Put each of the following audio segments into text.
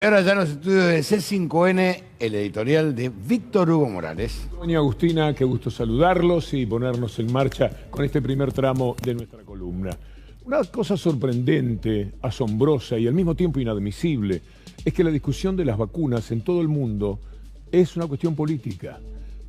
Ahora ya en los estudios de C5N, el editorial de Víctor Hugo Morales. Doña Agustina, qué gusto saludarlos y ponernos en marcha con este primer tramo de nuestra columna. Una cosa sorprendente, asombrosa y al mismo tiempo inadmisible es que la discusión de las vacunas en todo el mundo es una cuestión política.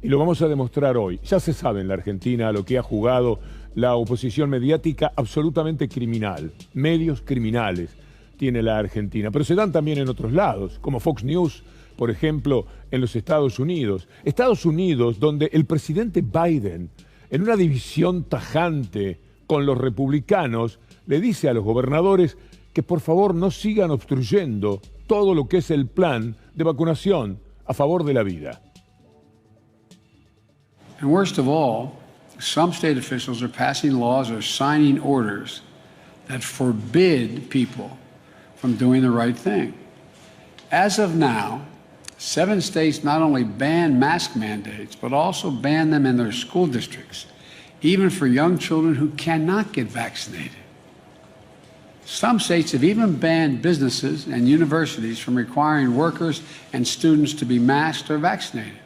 Y lo vamos a demostrar hoy. Ya se sabe en la Argentina lo que ha jugado la oposición mediática absolutamente criminal, medios criminales tiene la Argentina, pero se dan también en otros lados, como Fox News, por ejemplo, en los Estados Unidos. Estados Unidos, donde el presidente Biden, en una división tajante con los republicanos, le dice a los gobernadores que por favor no sigan obstruyendo todo lo que es el plan de vacunación a favor de la vida. And worst of all, some state officials are passing laws or signing orders that forbid people from doing the right thing. As of now, 7 states not only ban mask mandates, but also ban them in their school districts, even for young children who cannot get vaccinated. Some states have even banned businesses and universities from requiring workers and students to be masked or vaccinated.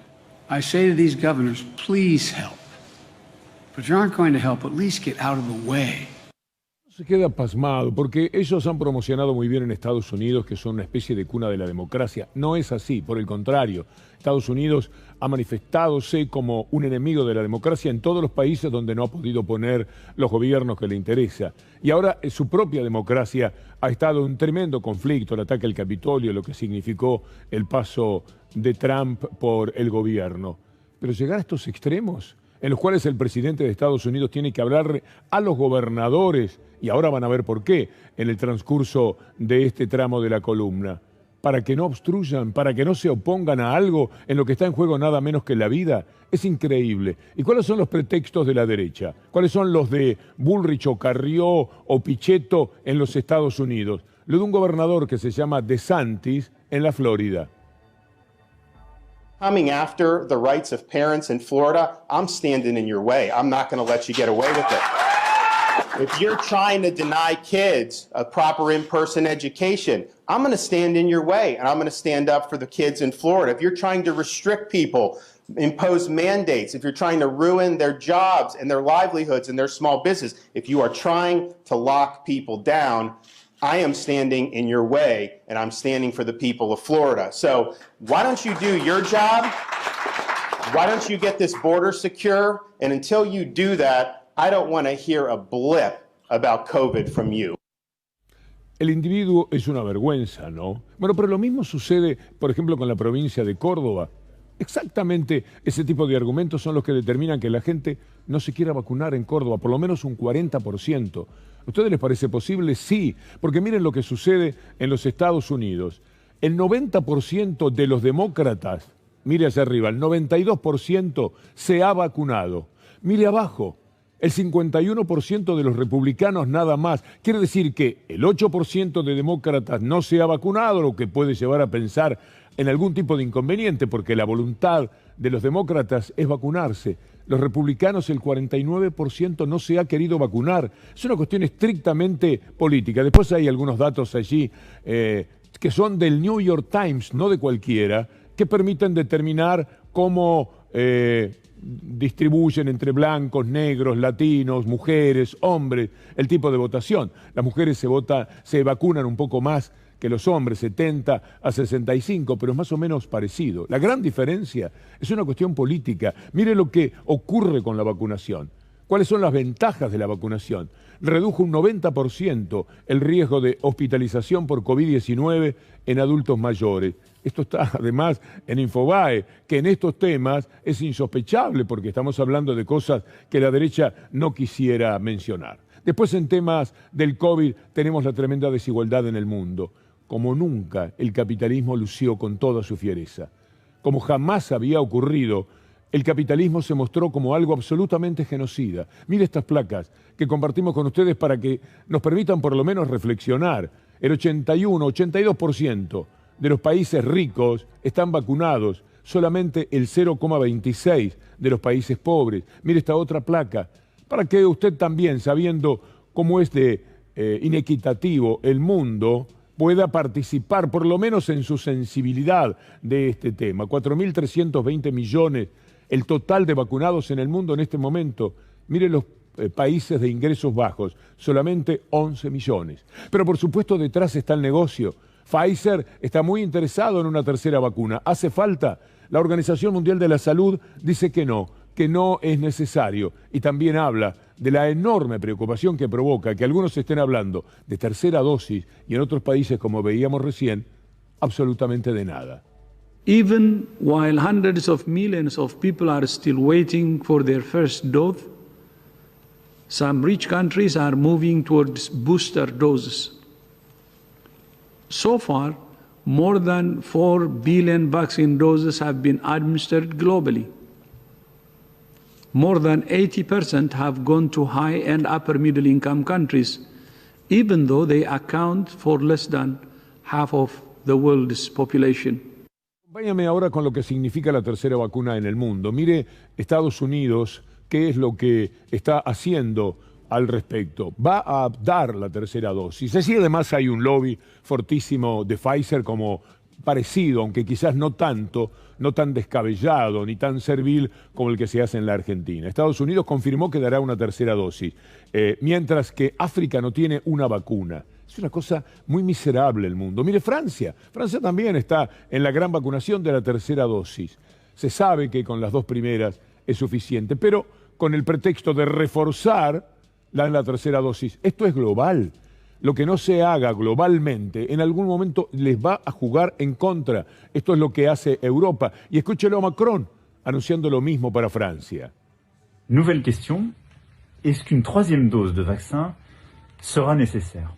I say to these governors, please help. But if you aren't going to help, at least get out of the way. Se queda pasmado porque ellos han promocionado muy bien en Estados Unidos que son una especie de cuna de la democracia. No es así, por el contrario. Estados Unidos ha manifestadose como un enemigo de la democracia en todos los países donde no ha podido poner los gobiernos que le interesa. Y ahora su propia democracia ha estado en un tremendo conflicto, el ataque al Capitolio, lo que significó el paso de Trump por el gobierno. Pero llegar a estos extremos, en los cuales el presidente de Estados Unidos tiene que hablar a los gobernadores, y ahora van a ver por qué en el transcurso de este tramo de la columna, para que no obstruyan, para que no se opongan a algo en lo que está en juego nada menos que la vida, es increíble. ¿Y cuáles son los pretextos de la derecha? ¿Cuáles son los de Bullrich o Carrió o Pichetto en los Estados Unidos? Lo de un gobernador que se llama DeSantis en la Florida. Coming after the rights of parents in Florida, I'm standing in your way. I'm not going to let you get away with it. If you're trying to deny kids a proper in-person education, I'm going to stand in your way, and I'm going to stand up for the kids in Florida. If you're trying to restrict people, impose mandates, if you're trying to ruin their jobs and their livelihoods and their small business, if you are trying to lock people down, I am standing in your way, and I'm standing for the people of Florida. So why don't you do your job? Why don't you get this border secure? And until you do that, I don't want to hear a blip about COVID from you. El individuo es una vergüenza, ¿no? Bueno, pero lo mismo sucede, por ejemplo, con la provincia de Córdoba. Exactamente ese tipo de argumentos son los que determinan que la gente no se quiera vacunar en Córdoba, por lo menos un 40%. ¿A ustedes les parece posible? Sí, porque miren lo que sucede en los Estados Unidos. El 90% de los demócratas, mire hacia arriba, el 92% se ha vacunado. Mire abajo, el 51% de los republicanos nada más. Quiere decir que el 8% de demócratas no se ha vacunado, lo que puede llevar a pensar en algún tipo de inconveniente, porque la voluntad de los demócratas es vacunarse. Los republicanos, el 49% no se ha querido vacunar. Es una cuestión estrictamente política. Después hay algunos datos allí que son del New York Times, no de cualquiera, que permiten determinar cómo distribuyen entre blancos, negros, latinos, mujeres, hombres, el tipo de votación. Las mujeres se vacunan un poco más que los hombres, 70 a 65, pero es más o menos parecido. La gran diferencia es una cuestión política. Mire lo que ocurre con la vacunación. ¿Cuáles son las ventajas de la vacunación? Redujo un 90% el riesgo de hospitalización por COVID-19 en adultos mayores. Esto está además en Infobae, que en estos temas es insospechable porque estamos hablando de cosas que la derecha no quisiera mencionar. Después en temas del COVID tenemos la tremenda desigualdad en el mundo. Como nunca el capitalismo lució con toda su fiereza. Como jamás había ocurrido, el capitalismo se mostró como algo absolutamente genocida. Mire estas placas que compartimos con ustedes para que nos permitan por lo menos reflexionar. El 81, 82% de los países ricos están vacunados, solamente el 0,26% de los países pobres. Mire esta otra placa, para que usted también, sabiendo cómo es de inequitativo el mundo, pueda participar, por lo menos en su sensibilidad de este tema. 4.320 millones, el total de vacunados en el mundo en este momento. Miren los países de ingresos bajos, solamente 11 millones. Pero por supuesto detrás está el negocio. Pfizer está muy interesado en una tercera vacuna. ¿Hace falta? La Organización Mundial de la Salud dice que no es necesario. Y también habla de la enorme preocupación que provoca que algunos estén hablando de tercera dosis y en otros países, como veíamos recién, absolutamente de nada. Even while hundreds of millions of people are still waiting for their first dose, some rich countries are moving towards booster doses. So far, more than 4 billion vaccine doses have been administered globally. More than 80% have gone to high and upper middle income countries, even though they account for less than half of the world's population. Acompáñame ahora con lo que significa la tercera vacuna en el mundo. Mire Estados Unidos, qué es lo que está haciendo al respecto. Va a dar la tercera dosis. Así además hay un lobby fortísimo de Pfizer como parecido, aunque quizás no tanto, no tan descabellado ni tan servil como el que se hace en la Argentina. Estados Unidos confirmó que dará una tercera dosis, mientras que África no tiene una vacuna. Es una cosa muy miserable el mundo. Mire Francia. Francia también está en la gran vacunación de la tercera dosis. Se sabe que con las dos primeras es suficiente, pero con el pretexto de reforzar la tercera dosis. Esto es global. Lo que no se haga globalmente, en algún momento les va a jugar en contra. Esto es lo que hace Europa. Y escúchelo a Macron anunciando lo mismo para Francia. Nouvelle question. Est-ce qu'une troisième dose de vaccin sera nécessaire?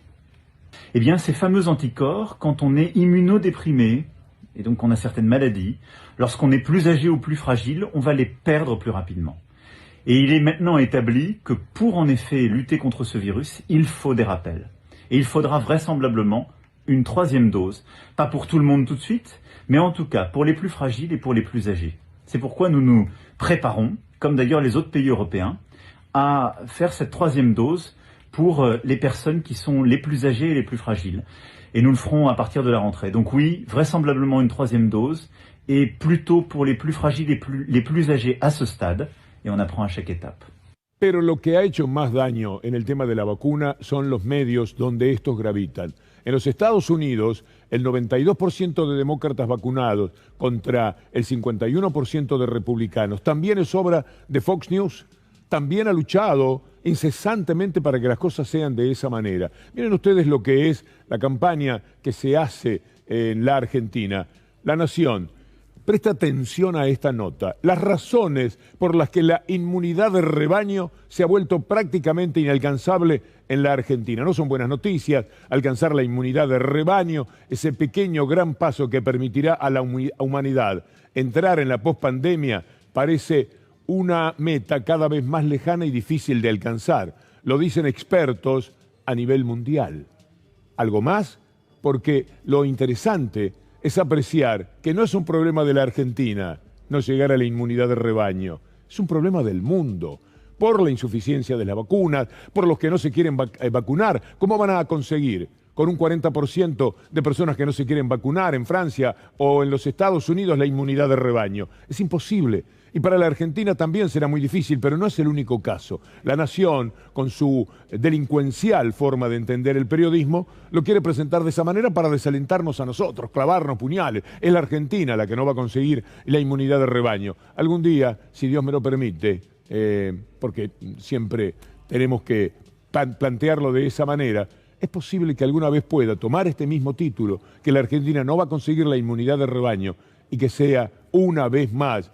Eh bien, ces fameux anticorps, quand on est immunodéprimé, et donc on a certaines maladies, lorsqu'on est plus âgé ou plus fragile, on va les perdre plus rapidement. Et il est maintenant établi que pour en effet lutter contre ce virus, il faut des rappels. Et il faudra vraisemblablement une troisième dose, pas pour tout le monde tout de suite, mais en tout cas pour les plus fragiles et pour les plus âgés. C'est pourquoi nous nous préparons, comme d'ailleurs les autres pays européens, à faire cette troisième dose pour les personnes qui sont les plus âgées et les plus fragiles. Et nous le ferons à partir de la rentrée. Donc oui, vraisemblablement une troisième dose, et plutôt pour les plus fragiles et les plus âgés à ce stade, et on apprend à chaque étape. Pero lo que ha hecho más daño en el tema de la vacuna son los medios donde estos gravitan. En los Estados Unidos, el 92% de demócratas vacunados contra el 51% de republicanos. También es obra de Fox News. También ha luchado incesantemente para que las cosas sean de esa manera. Miren ustedes lo que es la campaña que se hace en la Argentina. La Nación. Presta atención a esta nota. Las razones por las que la inmunidad de rebaño se ha vuelto prácticamente inalcanzable en la Argentina. No son buenas noticias alcanzar la inmunidad de rebaño, ese pequeño gran paso que permitirá a la humanidad entrar en la pospandemia, parece una meta cada vez más lejana y difícil de alcanzar. Lo dicen expertos a nivel mundial. ¿Algo más? Porque lo interesante es apreciar que no es un problema de la Argentina no llegar a la inmunidad de rebaño, es un problema del mundo, por la insuficiencia de las vacunas, por los que no se quieren vacunar. ¿Cómo van a conseguir con un 40% de personas que no se quieren vacunar en Francia o en los Estados Unidos la inmunidad de rebaño? Es imposible. Y para la Argentina también será muy difícil, pero no es el único caso. La Nación, con su delincuencial forma de entender el periodismo, lo quiere presentar de esa manera para desalentarnos a nosotros, clavarnos puñales. Es la Argentina la que no va a conseguir la inmunidad de rebaño. Algún día, si Dios me lo permite, porque siempre tenemos que plantearlo de esa manera, es posible que alguna vez pueda tomar este mismo título, que la Argentina no va a conseguir la inmunidad de rebaño y que sea una vez más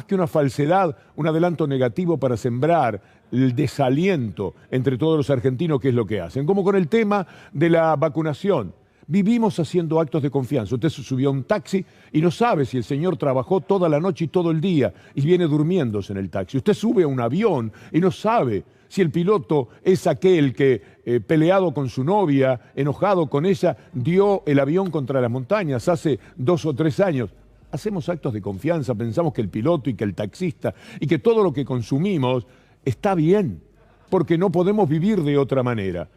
que una falsedad, un adelanto negativo para sembrar el desaliento entre todos los argentinos, que es lo que hacen. Como con el tema de la vacunación. Vivimos haciendo actos de confianza. Usted se subió a un taxi y no sabe si el señor trabajó toda la noche y todo el día y viene durmiéndose en el taxi. Usted sube a un avión y no sabe si el piloto es aquel que, peleado con su novia, enojado con ella, dio el avión contra las montañas hace 2 o 3 años. Hacemos actos de confianza, pensamos que el piloto y que el taxista y que todo lo que consumimos está bien, porque no podemos vivir de otra manera.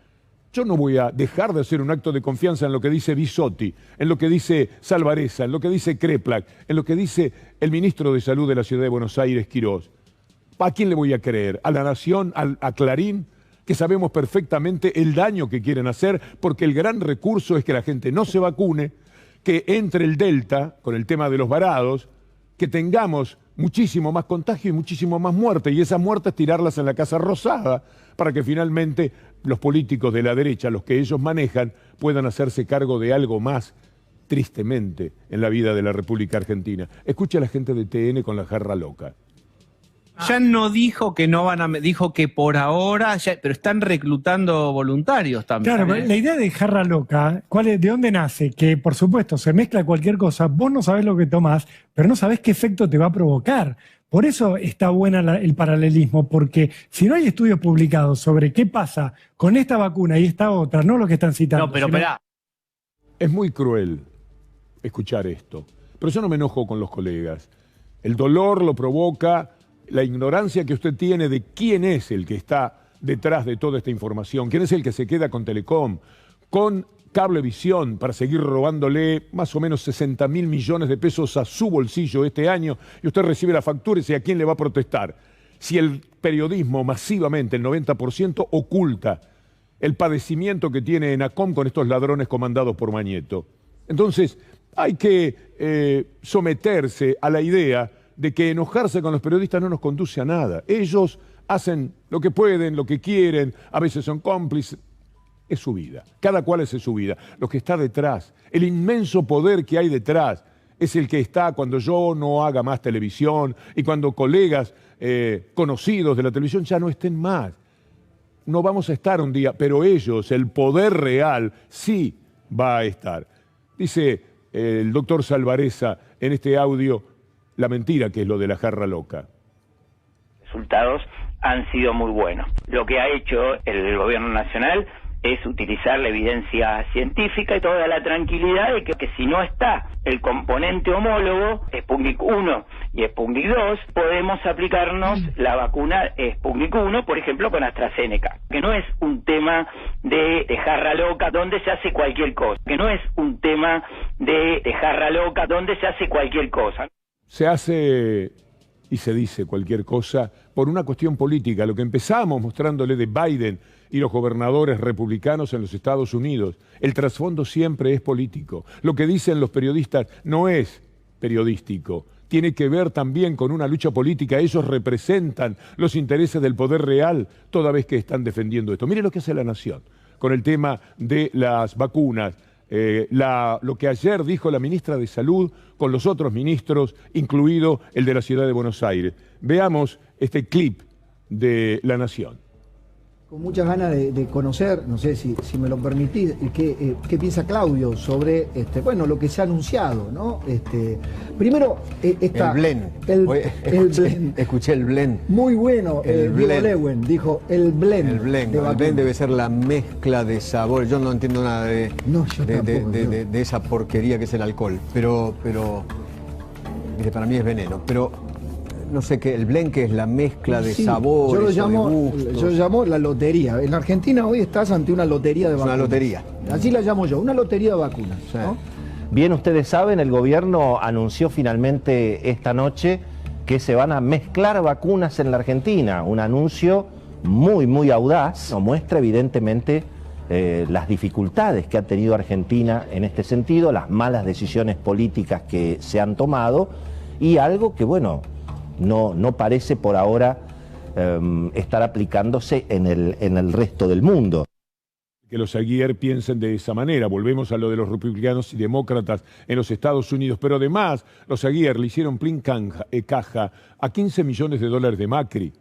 Yo no voy a dejar de hacer un acto de confianza en lo que dice Bisotti, en lo que dice Salvarezza, en lo que dice Kreplak, en lo que dice el ministro de Salud de la Ciudad de Buenos Aires, Quirós. ¿A quién le voy a creer? ¿A La Nación? ¿A Clarín? Que sabemos perfectamente el daño que quieren hacer, porque el gran recurso es que la gente no se vacune, que entre el Delta, con el tema de los varados, que tengamos muchísimo más contagio y muchísimo más muerte, y esas muertes tirarlas en la Casa Rosada, para que finalmente los políticos de la derecha, los que ellos manejan, puedan hacerse cargo de algo más, tristemente, en la vida de la República Argentina. Escucha a la gente de TN con la jarra loca. Ya no dijo que no van a... Dijo que por ahora... pero están reclutando voluntarios también. Claro, la idea de jarra loca, ¿de dónde nace? Que, por supuesto, se mezcla cualquier cosa, vos no sabés lo que tomás, pero no sabés qué efecto te va a provocar. Por eso está buena el paralelismo, porque si no hay estudios publicados sobre qué pasa con esta vacuna y esta otra, no lo que están citando. No, pero esperá. Es muy cruel escuchar esto, pero yo no me enojo con los colegas. El dolor lo provoca la ignorancia que usted tiene de quién es el que está detrás de toda esta información, quién es el que se queda con Telecom, con Cablevisión, para seguir robándole más o menos 60.000 millones de pesos a su bolsillo este año, y usted recibe la factura y dice, ¿a quién le va a protestar? Si el periodismo masivamente, el 90%, oculta el padecimiento que tiene ENACOM con estos ladrones comandados por Mañeto. Entonces, hay que someterse a la idea de que enojarse con los periodistas no nos conduce a nada. Ellos hacen lo que pueden, lo que quieren, a veces son cómplices. Es su vida, cada cual es su vida. Lo que está detrás, el inmenso poder que hay detrás, es el que está cuando yo no haga más televisión y cuando colegas conocidos de la televisión ya no estén más. No vamos a estar un día, pero ellos, el poder real, sí va a estar. Dice el doctor Salvarezza en este audio, la mentira que es lo de la jarra loca. Resultados han sido muy buenos. Lo que ha hecho el gobierno nacional es utilizar la evidencia científica y toda la tranquilidad de que si no está el componente homólogo, Sputnik 1 y Sputnik 2, podemos aplicarnos la vacuna Sputnik 1, por ejemplo, con AstraZeneca. Que no es un tema de jarra loca donde se hace cualquier cosa. Que no es un tema de jarra loca donde se hace cualquier cosa. Se hace y se dice cualquier cosa por una cuestión política. Lo que empezamos mostrándole de Biden y los gobernadores republicanos en los Estados Unidos, el trasfondo siempre es político. Lo que dicen los periodistas no es periodístico, tiene que ver también con una lucha política. Ellos representan los intereses del poder real toda vez que están defendiendo esto. Mire lo que hace La Nación con el tema de las vacunas. Lo que ayer dijo la ministra de Salud con los otros ministros, incluido el de la Ciudad de Buenos Aires. Veamos este clip de La Nación. Con muchas ganas de conocer, no sé si me lo permitís, qué piensa Claudio sobre lo que se ha anunciado, ¿no? Primero, el blend. El blend. Escuché el blend. Muy bueno, el Diego blend. Lewin dijo el blend. El blend debe ser la mezcla de sabores. Yo no entiendo nada de esa porquería que es el alcohol, pero para mí es veneno. Pero no sé qué, el blend, que es la mezcla de sabores, yo lo llamo la lotería. En Argentina hoy estás ante una lotería de vacunas. Una lotería. Así la llamo yo, una lotería de vacunas, sí. ¿no? Bien, ustedes saben, el gobierno anunció finalmente esta noche que se van a mezclar vacunas en la Argentina. Un anuncio muy, muy audaz. Muestra evidentemente las dificultades que ha tenido Argentina en este sentido, las malas decisiones políticas que se han tomado y algo que, bueno, no parece por ahora estar aplicándose en el resto del mundo. Que los Aguirre piensen de esa manera. Volvemos a lo de los republicanos y demócratas en los Estados Unidos. Pero además, los Aguirre le hicieron caja a 15 millones de dólares de Macri.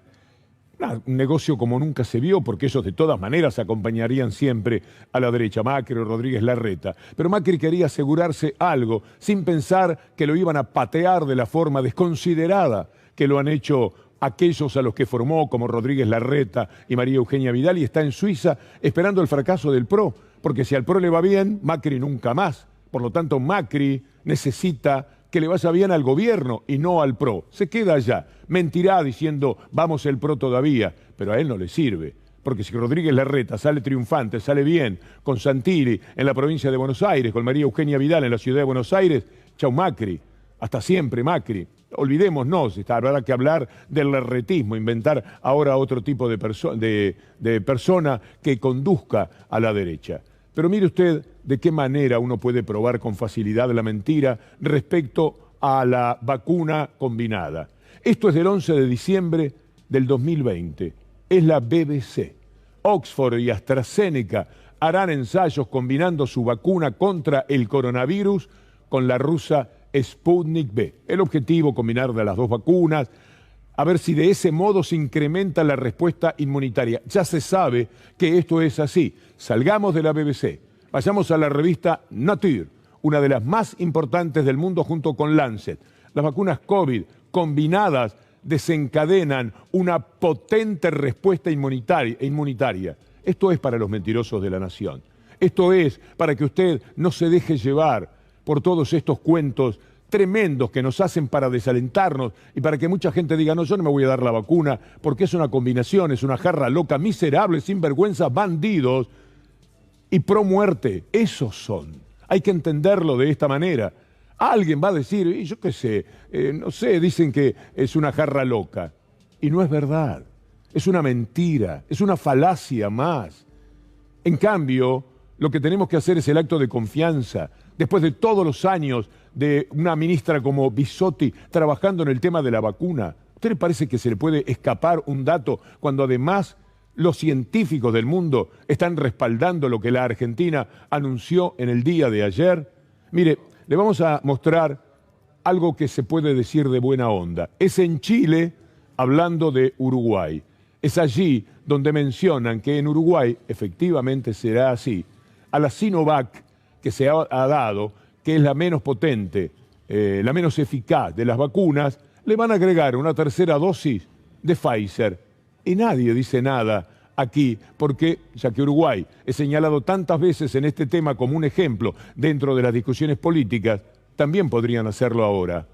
Un negocio como nunca se vio, porque ellos de todas maneras acompañarían siempre a la derecha, Macri o Rodríguez Larreta. Pero Macri quería asegurarse algo, sin pensar que lo iban a patear de la forma desconsiderada que lo han hecho aquellos a los que formó, como Rodríguez Larreta y María Eugenia Vidal, y está en Suiza esperando el fracaso del PRO, porque si al PRO le va bien, Macri nunca más. Por lo tanto, Macri necesita que le vaya bien al gobierno y no al PRO. Se queda allá, mentirá diciendo, vamos el PRO todavía, pero a él no le sirve. Porque si Rodríguez Larreta sale triunfante, sale bien, con Santilli en la provincia de Buenos Aires, con María Eugenia Vidal en la ciudad de Buenos Aires, chau Macri, hasta siempre Macri. Olvidémonos, habrá que hablar del larretismo, inventar ahora otro tipo de persona que conduzca a la derecha. Pero mire usted de qué manera uno puede probar con facilidad la mentira respecto a la vacuna combinada. Esto es del 11 de diciembre del 2020. Es la BBC. Oxford y AstraZeneca harán ensayos combinando su vacuna contra el coronavirus con la rusa Sputnik V. El objetivo, combinar de las dos vacunas, a ver si de ese modo se incrementa la respuesta inmunitaria. Ya se sabe que esto es así. Salgamos de la BBC, vayamos a la revista Nature, una de las más importantes del mundo junto con Lancet. Las vacunas COVID combinadas desencadenan una potente respuesta inmunitaria. Esto es para los mentirosos de la nación. Esto es para que usted no se deje llevar por todos estos cuentos tremendos que nos hacen para desalentarnos y para que mucha gente diga, no, yo no me voy a dar la vacuna porque es una combinación, es una jarra loca, miserables, sinvergüenzas, bandidos y pro muerte. Esos son. Hay que entenderlo de esta manera. Alguien va a decir, y yo qué sé, no sé, dicen que es una jarra loca. Y no es verdad. Es una mentira, es una falacia más. En cambio, lo que tenemos que hacer es el acto de confianza. Después de todos los años de una ministra como Bisotti trabajando en el tema de la vacuna, ¿a usted le parece que se le puede escapar un dato cuando además los científicos del mundo están respaldando lo que la Argentina anunció en el día de ayer? Mire, le vamos a mostrar algo que se puede decir de buena onda. Es en Chile, hablando de Uruguay. Es allí donde mencionan que en Uruguay, efectivamente será así, a la Sinovac que se ha dado, que es la menos potente, la menos eficaz de las vacunas, le van a agregar una tercera dosis de Pfizer. Y nadie dice nada aquí, porque ya que Uruguay es señalado tantas veces en este tema como un ejemplo dentro de las discusiones políticas, también podrían hacerlo ahora.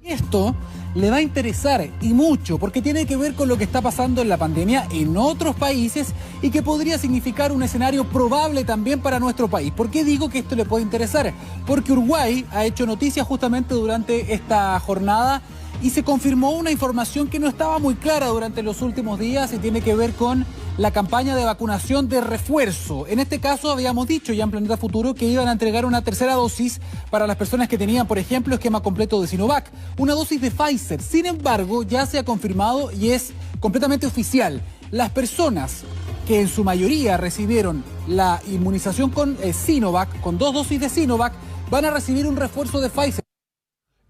Esto le va a interesar y mucho porque tiene que ver con lo que está pasando en la pandemia en otros países y que podría significar un escenario probable también para nuestro país. ¿Por qué digo que esto le puede interesar? Porque Uruguay ha hecho noticias justamente durante esta jornada y se confirmó una información que no estaba muy clara durante los últimos días y tiene que ver con la campaña de vacunación de refuerzo. En este caso habíamos dicho ya en Planeta Futuro que iban a entregar una tercera dosis para las personas que tenían, por ejemplo, esquema completo de Sinovac, una dosis de Pfizer. Sin embargo, ya se ha confirmado y es completamente oficial. Las personas que en su mayoría recibieron la inmunización con Sinovac, con 2 dosis de Sinovac, van a recibir un refuerzo de Pfizer.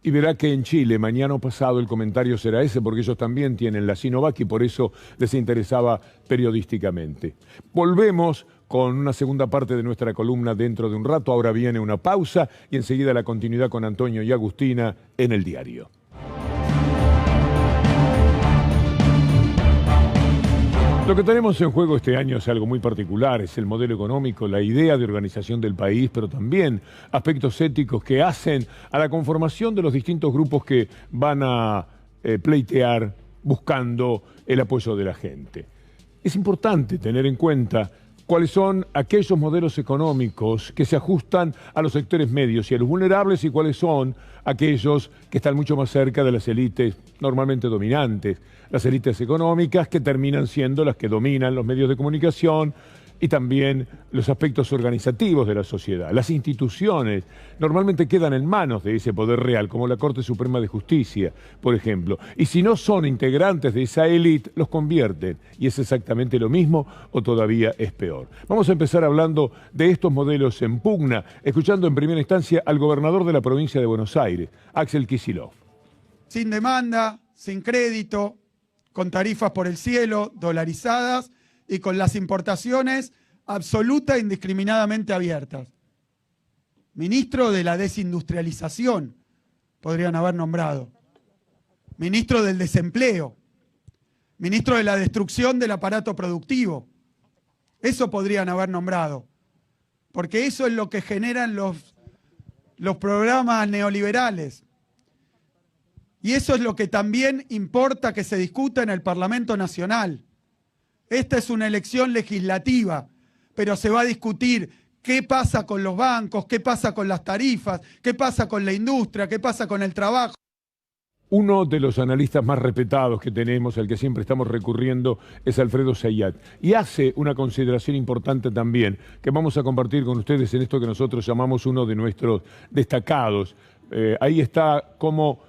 Y verá que en Chile, mañana o pasado, el comentario será ese, porque ellos también tienen la Sinovac y por eso les interesaba periodísticamente. Volvemos con una segunda parte de nuestra columna dentro de un rato. Ahora viene una pausa y enseguida la continuidad con Antonio y Agustina en El Diario. Lo que tenemos en juego este año es algo muy particular, es el modelo económico, la idea de organización del país, pero también aspectos éticos que hacen a la conformación de los distintos grupos que van a pleitear buscando el apoyo de la gente. Es importante tener en cuenta cuáles son aquellos modelos económicos que se ajustan a los sectores medios y a los vulnerables y cuáles son aquellos que están mucho más cerca de las élites normalmente dominantes, las élites económicas que terminan siendo las que dominan los medios de comunicación y también los aspectos organizativos de la sociedad. Las instituciones normalmente quedan en manos de ese poder real, como la Corte Suprema de Justicia, por ejemplo. Y si no son integrantes de esa élite, los convierten. Y es exactamente lo mismo o todavía es peor. Vamos a empezar hablando de estos modelos en pugna, escuchando en primera instancia al gobernador de la provincia de Buenos Aires, Axel Kicillof. Sin demanda, sin crédito, con tarifas por el cielo, dolarizadas, y con las importaciones absoluta e indiscriminadamente abiertas. Ministro de la desindustrialización, podrían haber nombrado. Ministro del desempleo. Ministro de la destrucción del aparato productivo. Eso podrían haber nombrado. Porque eso es lo que generan los programas neoliberales. Y eso es lo que también importa que se discuta en el Parlamento Nacional. Esta es una elección legislativa, pero se va a discutir qué pasa con los bancos, qué pasa con las tarifas, qué pasa con la industria, qué pasa con el trabajo. Uno de los analistas más respetados que tenemos, al que siempre estamos recurriendo, es Alfredo Zayat. Y hace una consideración importante también, que vamos a compartir con ustedes en esto que nosotros llamamos uno de nuestros destacados. Ahí está cómo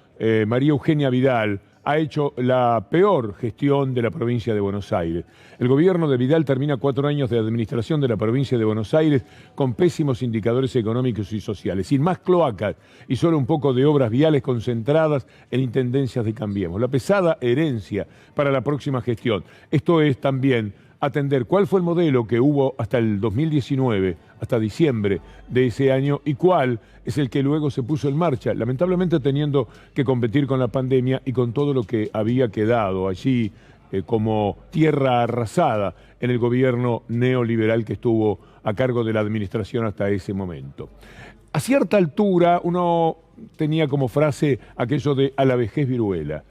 María Eugenia Vidal ha hecho la peor gestión de la provincia de Buenos Aires. El gobierno de Vidal termina 4 años de administración de la provincia de Buenos Aires con pésimos indicadores económicos y sociales, sin más cloacas y solo un poco de obras viales concentradas en intendencias de Cambiemos. La pesada herencia para la próxima gestión. Esto es también atender cuál fue el modelo que hubo hasta el 2019, hasta diciembre de ese año, y cuál es el que luego se puso en marcha, lamentablemente teniendo que competir con la pandemia y con todo lo que había quedado allí como tierra arrasada en el gobierno neoliberal que estuvo a cargo de la administración hasta ese momento. A cierta altura uno tenía como frase aquello de a la vejez viruela,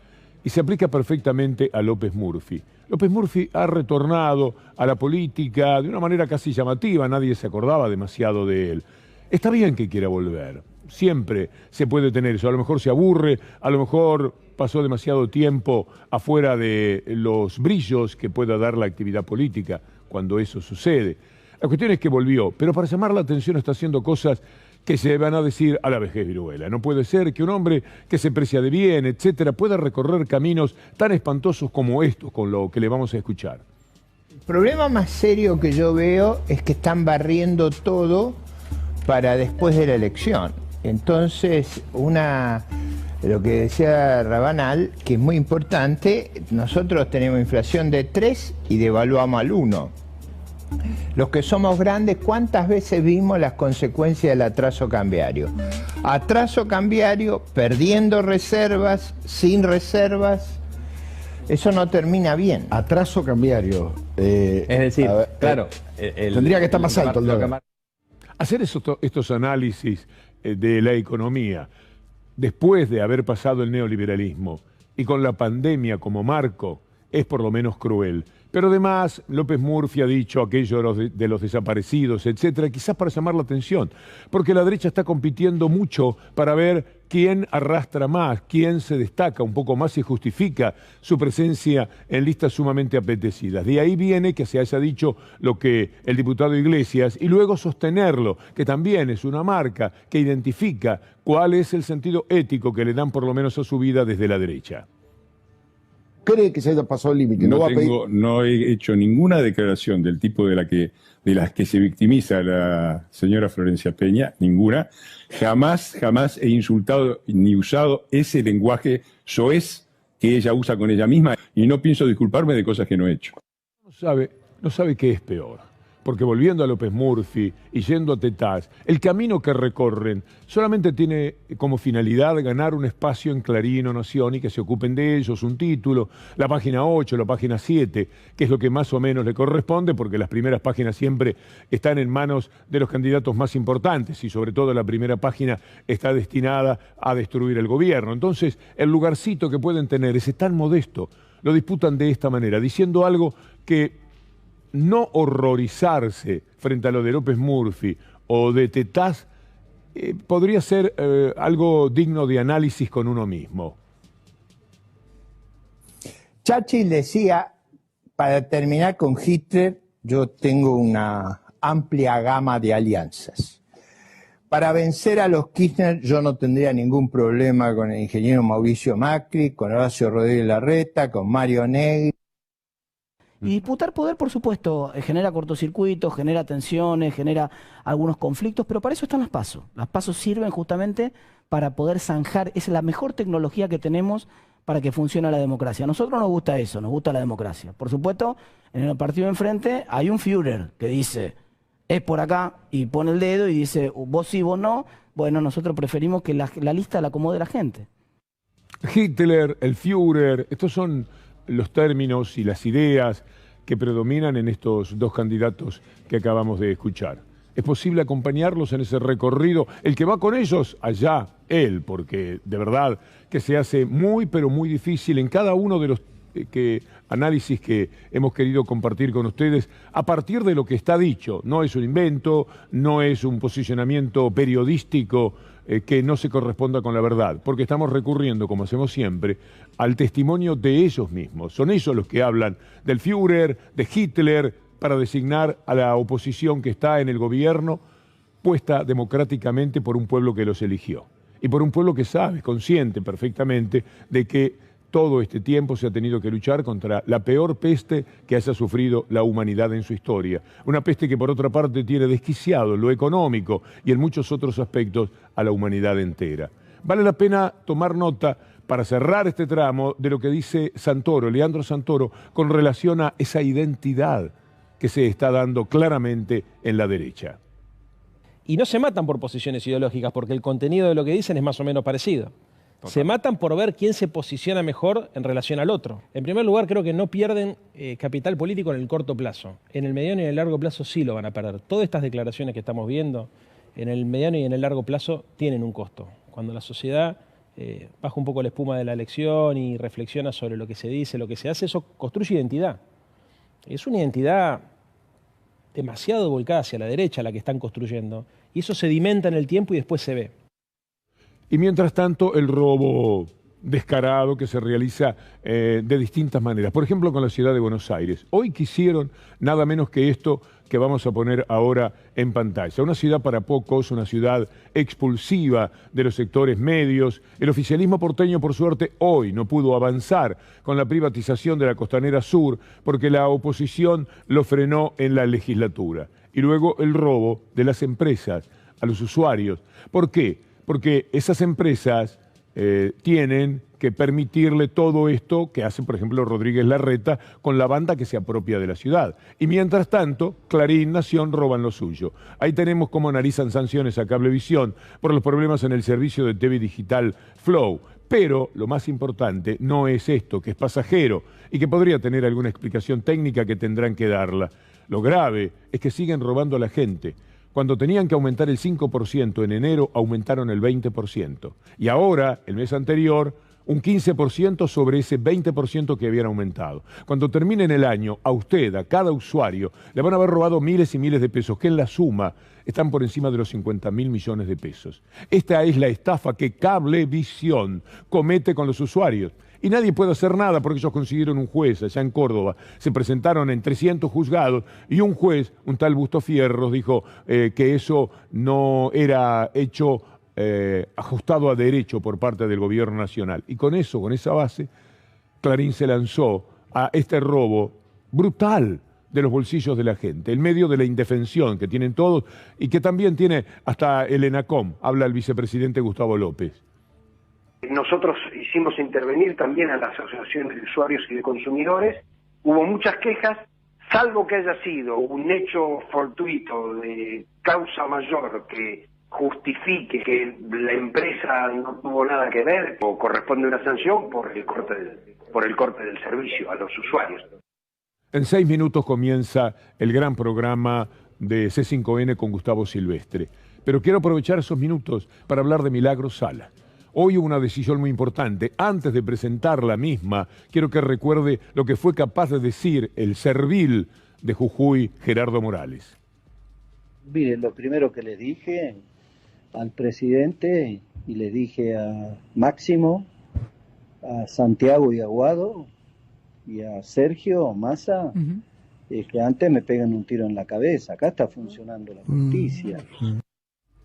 y se aplica perfectamente a López Murphy. López Murphy ha retornado a la política de una manera casi llamativa, nadie se acordaba demasiado de él. Está bien que quiera volver, siempre se puede tener eso, a lo mejor se aburre, a lo mejor pasó demasiado tiempo afuera de los brillos que pueda dar la actividad política cuando eso sucede. La cuestión es que volvió, pero para llamar la atención está haciendo cosas que se van a decir a la vejez viruela. No puede ser que un hombre que se precia de bien, etcétera, pueda recorrer caminos tan espantosos como estos, con lo que le vamos a escuchar. El problema más serio que yo veo es que están barriendo todo para después de la elección. Entonces, lo que decía Rabanal, que es muy importante, nosotros tenemos inflación de 3 y devaluamos al 1. Los que somos grandes, ¿cuántas veces vimos las consecuencias del atraso cambiario? Atraso cambiario, perdiendo reservas, sin reservas, eso no termina bien. Atraso cambiario. Es decir, claro, tendría que estar más alto el dólar. Hacer estos análisis de la economía después de haber pasado el neoliberalismo y con la pandemia como marco es por lo menos cruel. Pero además, López Murphy ha dicho aquello de los desaparecidos, etcétera, quizás para llamar la atención, porque la derecha está compitiendo mucho para ver quién arrastra más, quién se destaca un poco más y justifica su presencia en listas sumamente apetecidas. De ahí viene que se haya dicho lo que el diputado Iglesias y luego sostenerlo, que también es una marca que identifica cuál es el sentido ético que le dan por lo menos a su vida desde la derecha. ¿Cree que se haya pasado el límite? No he hecho ninguna declaración del tipo de las que se victimiza la señora Florencia Peña, ninguna. Jamás he insultado ni usado ese lenguaje soez que ella usa con ella misma y no pienso disculparme de cosas que no he hecho. No sabe qué es peor. Porque volviendo a López Murphy y yendo a Tetaz, el camino que recorren solamente tiene como finalidad ganar un espacio en Clarín o Nación y que se ocupen de ellos, un título, la página 8, la página 7, que es lo que más o menos le corresponde, porque las primeras páginas siempre están en manos de los candidatos más importantes y sobre todo la primera página está destinada a destruir el gobierno. Entonces, el lugarcito que pueden tener, ese tan modesto, lo disputan de esta manera, diciendo algo que no horrorizarse frente a lo de López Murphy o de Tetaz podría ser algo digno de análisis con uno mismo. Churchill decía, para terminar con Hitler, yo tengo una amplia gama de alianzas. Para vencer a los Kirchner yo no tendría ningún problema con el ingeniero Mauricio Macri, con Horacio Rodríguez Larreta, con Mario Negri. Y disputar poder, por supuesto, genera cortocircuitos, genera tensiones, genera algunos conflictos, pero para eso están las PASO. Las PASO sirven justamente para poder zanjar, es la mejor tecnología que tenemos para que funcione la democracia. A nosotros nos gusta eso, nos gusta la democracia. Por supuesto, en el partido de enfrente hay un Führer que dice, es por acá, y pone el dedo y dice, vos sí, vos no. Bueno, nosotros preferimos que la lista la acomode la gente. Hitler, el Führer, estos son los términos y las ideas que predominan en estos dos candidatos que acabamos de escuchar. ¿Es posible acompañarlos en ese recorrido? El que va con ellos, allá él, porque de verdad que se hace muy, pero muy difícil en cada uno de los que análisis que hemos querido compartir con ustedes a partir de lo que está dicho. No es un invento, no es un posicionamiento periodístico que no se corresponda con la verdad, porque estamos recurriendo, como hacemos siempre, al testimonio de ellos mismos. Son ellos los que hablan del Führer, de Hitler, para designar a la oposición que está en el gobierno, puesta democráticamente por un pueblo que los eligió. Y por un pueblo que sabe, consciente perfectamente de que todo este tiempo se ha tenido que luchar contra la peor peste que haya sufrido la humanidad en su historia. Una peste que por otra parte tiene desquiciado en lo económico y en muchos otros aspectos a la humanidad entera. Vale la pena tomar nota para cerrar este tramo de lo que dice Santoro, Leandro Santoro, con relación a esa identidad que se está dando claramente en la derecha. Y no se matan por posiciones ideológicas, porque el contenido de lo que dicen es más o menos parecido. Total. Se matan por ver quién se posiciona mejor en relación al otro. En primer lugar, creo que no pierden capital político en el corto plazo. En el mediano y en el largo plazo sí lo van a perder. Todas estas declaraciones que estamos viendo, en el mediano y en el largo plazo, tienen un costo. Cuando la sociedad baja un poco la espuma de la elección y reflexiona sobre lo que se dice, lo que se hace, eso construye identidad. Es una identidad demasiado volcada hacia la derecha la que están construyendo. Y eso sedimenta en el tiempo y después se ve. Y mientras tanto, el robo descarado que se realiza de distintas maneras. Por ejemplo, con la ciudad de Buenos Aires. Hoy quisieron nada menos que esto que vamos a poner ahora en pantalla. Una ciudad para pocos, una ciudad expulsiva de los sectores medios. El oficialismo porteño, por suerte, hoy no pudo avanzar con la privatización de la Costanera Sur porque la oposición lo frenó en la legislatura. Y luego el robo de las empresas a los usuarios. ¿Por qué? Porque esas empresas tienen que permitirle todo esto que hace, por ejemplo, Rodríguez Larreta con la banda que se apropia de la ciudad. Y mientras tanto, Clarín, Nación roban lo suyo. Ahí tenemos cómo analizan sanciones a Cablevisión por los problemas en el servicio de TV digital Flow. Pero lo más importante no es esto, que es pasajero y que podría tener alguna explicación técnica que tendrán que darla. Lo grave es que siguen robando a la gente. Cuando tenían que aumentar el 5% en enero, aumentaron el 20%. Y ahora, el mes anterior, un 15% sobre ese 20% que habían aumentado. Cuando terminen el año, a usted, a cada usuario, le van a haber robado miles y miles de pesos, que en la suma están por encima de los 50.000 millones de pesos. Esta es la estafa que Cablevisión comete con los usuarios. Y nadie puede hacer nada porque ellos consiguieron un juez allá en Córdoba. Se presentaron en 300 juzgados y un juez, un tal Busto Fierros, dijo que eso no era hecho ajustado a derecho por parte del gobierno nacional. Y con eso, con esa base, Clarín se lanzó a este robo brutal de los bolsillos de la gente, en medio de la indefensión que tienen todos y que también tiene hasta el ENACOM, habla el vicepresidente Gustavo López. Nosotros hicimos intervenir también a las asociaciones de usuarios y de consumidores. Hubo muchas quejas, salvo que haya sido un hecho fortuito de causa mayor que justifique que la empresa no tuvo nada que ver o corresponde una sanción por el corte del servicio a los usuarios. En 6 minutos comienza el gran programa de C5N con Gustavo Silvestre. Pero quiero aprovechar esos minutos para hablar de Milagros Sala. Hoy hubo una decisión muy importante. Antes de presentar la misma, quiero que recuerde lo que fue capaz de decir el servil de Jujuy, Gerardo Morales. Mire, lo primero que le dije al presidente y le dije a Máximo, a Santiago y Aguado y a Sergio Massa, es que antes me pegan un tiro en la cabeza. Acá está funcionando la justicia.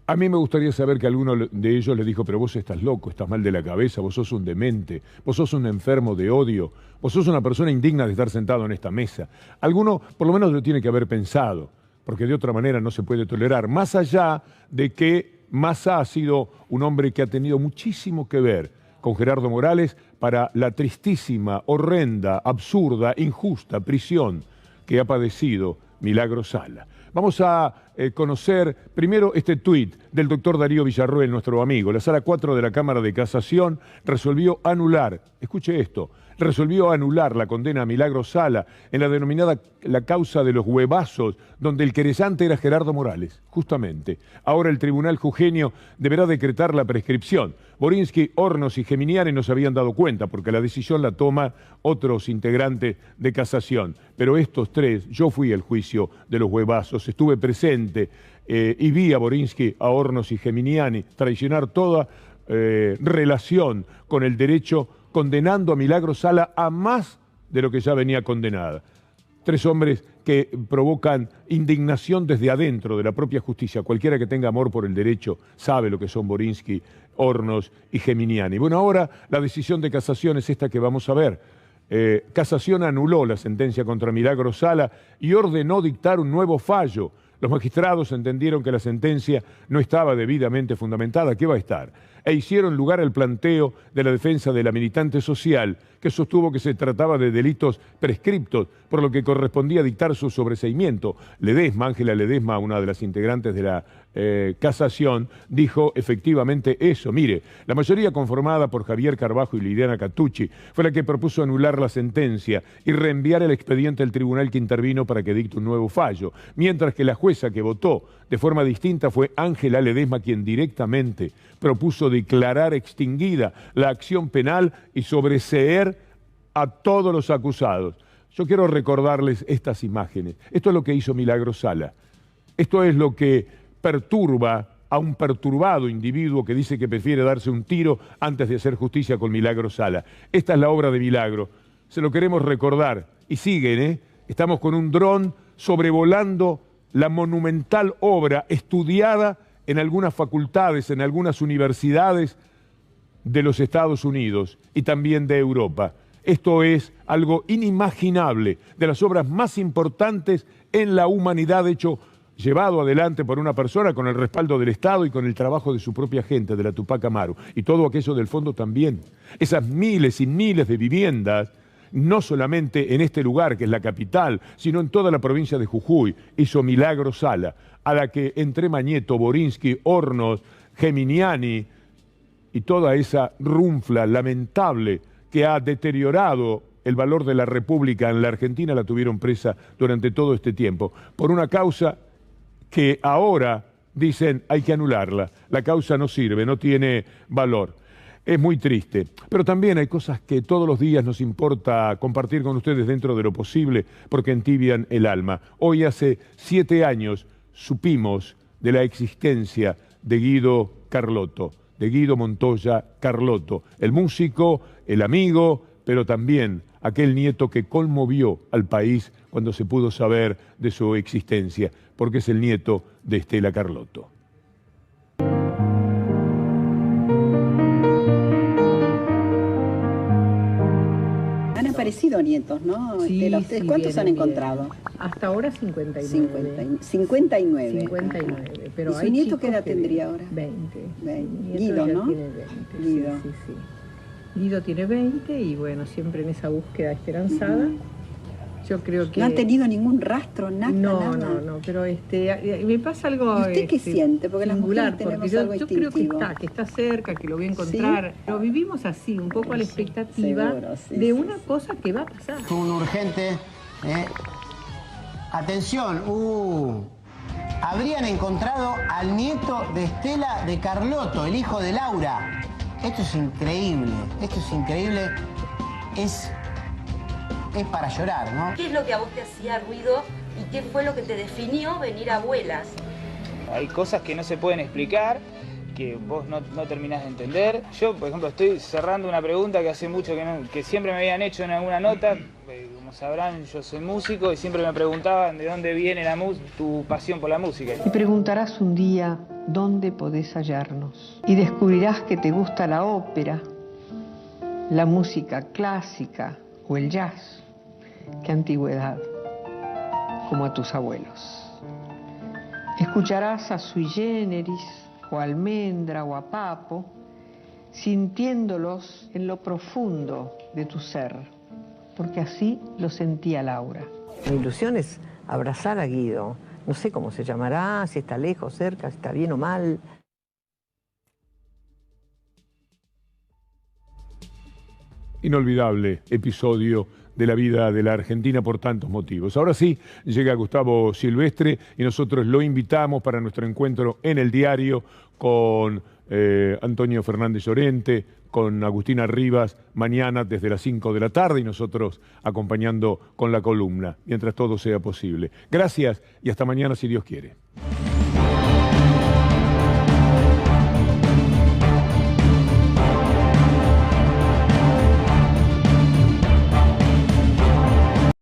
A mí me gustaría saber que alguno de ellos le dijo, pero vos estás loco, estás mal de la cabeza, vos sos un demente, vos sos un enfermo de odio, vos sos una persona indigna de estar sentado en esta mesa. Alguno por lo menos lo tiene que haber pensado, porque de otra manera no se puede tolerar, más allá de que Massa ha sido un hombre que ha tenido muchísimo que ver con Gerardo Morales para la tristísima, horrenda, absurda, injusta prisión que ha padecido Milagros Sala. Vamos a conocer primero este tuit del doctor Darío Villarroel, nuestro amigo. La Sala 4 de la Cámara de Casación resolvió anular, escuche esto, resolvió anular la condena a Milagros Sala en la denominada la causa de los huevazos, donde el querellante era Gerardo Morales, justamente. Ahora el tribunal jujeño deberá decretar la prescripción. Borinsky, Hornos y Geminiani no se habían dado cuenta porque la decisión la toman otros integrantes de casación. Pero estos tres, yo fui al juicio de los huevazos, estuve presente y vi a Borinsky, a Hornos y Geminiani traicionar toda relación con el derecho, condenando a Milagros Sala a más de lo que ya venía condenada. Tres hombres que provocan indignación desde adentro de la propia justicia. Cualquiera que tenga amor por el derecho sabe lo que son Borinsky, Hornos y Geminiani. Bueno, ahora la decisión de casación es esta que vamos a ver. Casación anuló la sentencia contra Milagros Sala y ordenó dictar un nuevo fallo. Los magistrados entendieron que la sentencia no estaba debidamente fundamentada. ¿Qué va a estar? E hicieron lugar al planteo de la defensa de la militante social, que sostuvo que se trataba de delitos prescriptos, por lo que correspondía dictar su sobreseimiento. Ledesma, Ángela Ledesma, una de las integrantes de la casación, dijo efectivamente eso. Mire, la mayoría conformada por Javier Carbajo y Liliana Catucci fue la que propuso anular la sentencia y reenviar el expediente al tribunal que intervino para que dicte un nuevo fallo, mientras que la jueza que votó de forma distinta fue Ángela Ledesma, quien directamente propuso declarar extinguida la acción penal y sobreseer a todos los acusados. Yo quiero recordarles estas imágenes. Esto es lo que hizo Milagros Sala. Esto es lo que perturba a un perturbado individuo que dice que prefiere darse un tiro antes de hacer justicia con Milagros Sala. Esta es la obra de Milagro. Se lo queremos recordar. Y siguen, Estamos con un dron sobrevolando la monumental obra estudiada en algunas facultades, en algunas universidades de los Estados Unidos y también de Europa. Esto es algo inimaginable, de las obras más importantes en la humanidad, hecho llevado adelante por una persona con el respaldo del Estado y con el trabajo de su propia gente, de la Tupac Amaru. Y todo aquello del fondo también. Esas miles y miles de viviendas, no solamente en este lugar, que es la capital, sino en toda la provincia de Jujuy, hizo Milagros Sala, a la que entre Mañeto, Borinsky, Hornos, Geminiani y toda esa runfla lamentable que ha deteriorado el valor de la República en la Argentina, la tuvieron presa durante todo este tiempo, por una causa que ahora dicen hay que anularla. La causa no sirve, no tiene valor. Es muy triste, pero también hay cosas que todos los días nos importa compartir con ustedes dentro de lo posible porque entibian el alma. Hoy hace 7 años supimos de la existencia de Guido Carlotto, de Guido Montoya Carlotto, el músico, el amigo, pero también aquel nieto que conmovió al país cuando se pudo saber de su existencia, porque es el nieto de Estela Carlotto. Han aparecido nietos, ¿no? Sí, ¿Cuántos han encontrado? Hasta ahora 59. 59. 59. Pero ¿Y su nieto qué edad tendría ahora? 20. Guido, ¿no? Tiene 20. Guido. Sí. Guido tiene 20 y bueno, siempre en esa búsqueda esperanzada. Yo creo que... ¿No han tenido ningún rastro, nada? No, pero me pasa algo... ¿Y usted qué siente? Porque las mujeres tenemos algo yo creo que está cerca, que lo voy a encontrar. ¿Sí? Pero vivimos así, un poco a la expectativa de una cosa que va a pasar. Un urgente... Atención, habrían encontrado al nieto de Estela de Carlotto, el hijo de Laura. Esto es increíble, es para llorar, ¿no? ¿Qué es lo que a vos te hacía ruido y qué fue lo que te definió venir a Abuelas? Hay cosas que no se pueden explicar, que vos no terminás de entender. Yo, por ejemplo, estoy cerrando una pregunta que hace mucho que siempre me habían hecho en alguna nota. Como sabrán, yo soy músico y siempre me preguntaban de dónde viene tu pasión por la música. Te preguntarás un día dónde podés hallarnos y descubrirás que te gusta la ópera, la música clásica o el jazz. ¡Qué antigüedad! Como a tus abuelos. Escucharás a Sui Generis, o a Almendra, o a Papo, sintiéndolos en lo profundo de tu ser, porque así lo sentía Laura. Mi ilusión es abrazar a Guido. No sé cómo se llamará, si está lejos, cerca, si está bien o mal. inolvidable episodio de la vida de la Argentina por tantos motivos. Ahora sí, llega Gustavo Silvestre y nosotros lo invitamos para nuestro encuentro en el diario con Antonio Fernández Llorente, con Agustina Rivas, mañana desde las 5 de la tarde y nosotros acompañando con la columna, mientras todo sea posible. Gracias y hasta mañana si Dios quiere.